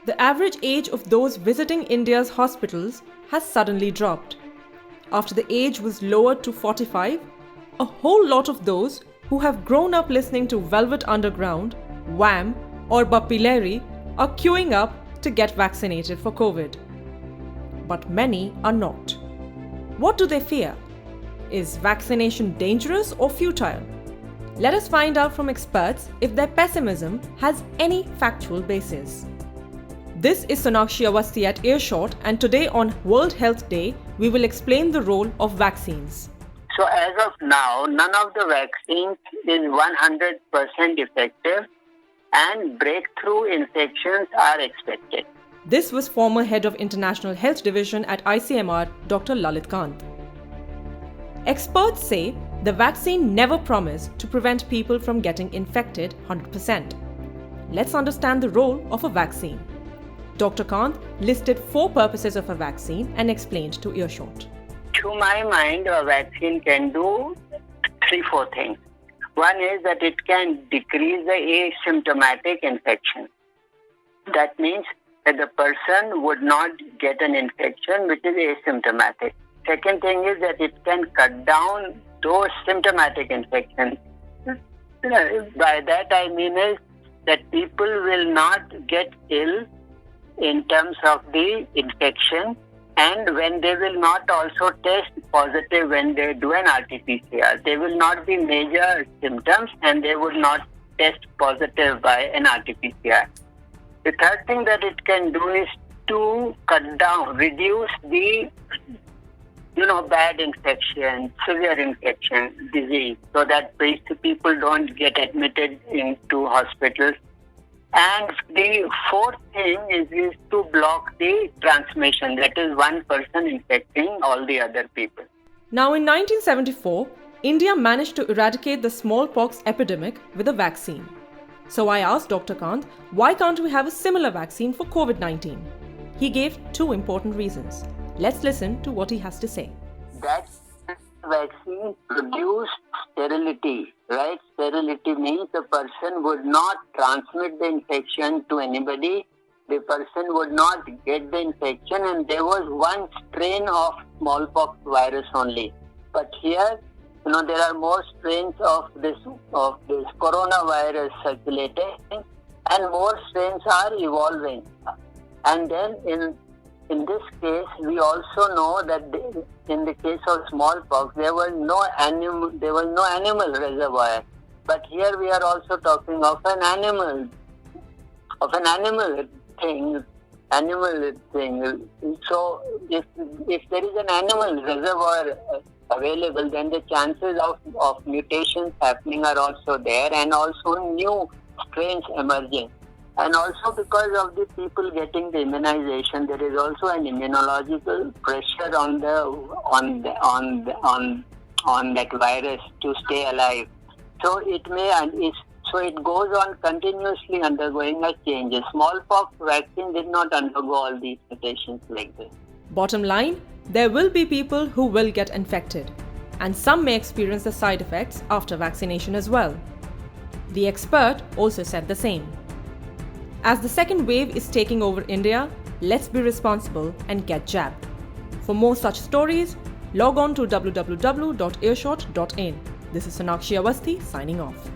The average age of those visiting India's hospitals has suddenly dropped. After the age was lowered to 45, a whole lot of those who have grown up listening to Velvet Underground, Wham or Bappileri are queuing up to get vaccinated for COVID. But many are not. What do they fear? Is vaccination dangerous or futile? Let us find out from experts if their pessimism has any factual basis. This is Sonakshi Awasthi at Earshot, and today on World Health Day, we will explain the role of vaccines. So as of now, none of the vaccines is 100% effective and breakthrough infections are expected. This was former head of International Health Division at ICMR, Dr. Lalit Kant. Experts say the vaccine never promised to prevent people from getting infected 100%. Let's understand the role of a vaccine. Dr. Kant listed 4 purposes of a vaccine and explained to Earshot. To my mind, a vaccine can do 3-4 things. One is that it can decrease the asymptomatic infection. That means that the person would not get an infection which is asymptomatic. Second thing is that it can cut down those symptomatic infections. By that I mean is that people will not get ill in terms of the infection, and when they will not also test positive when they do an RT-PCR. There will not be major symptoms and they would not test positive by an RT-PCR. The third thing that it can do is to cut down, reduce the bad infection, severe infection, disease, so that people don't get admitted into hospitals. And the fourth thing is to block the transmission, that is one person infecting all the other people. Now in 1974, India managed to eradicate the smallpox epidemic with a vaccine. So I asked Dr. Kant, why can't we have a similar vaccine for COVID-19? He gave 2 important reasons. Let's listen to what he has to say. That vaccine produced sterility, right? Sterility means the person would not transmit the infection to anybody. The person would not get the infection, and there was one strain of smallpox virus only. But here, there are more strains of this coronavirus circulating, and more strains are evolving. And then in this case, we also know that in the case of smallpox, there was no animal reservoir. But here we are also talking of an animal thing. So if there is an animal reservoir available, then the chances of mutations happening are also there, and also new strains emerging. And also because of the people getting the immunization, there is also an immunological pressure on that virus to stay alive. So it goes on continuously undergoing a change. A smallpox vaccine did not undergo all these mutations like this. Bottom line, there will be people who will get infected, and some may experience the side effects after vaccination as well. The expert also said the same. As the second wave is taking over India, let's be responsible and get jabbed. For more such stories, log on to www.earshot.in. This is Sonakshi Awasthi signing off.